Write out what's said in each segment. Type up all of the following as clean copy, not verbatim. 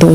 2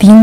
3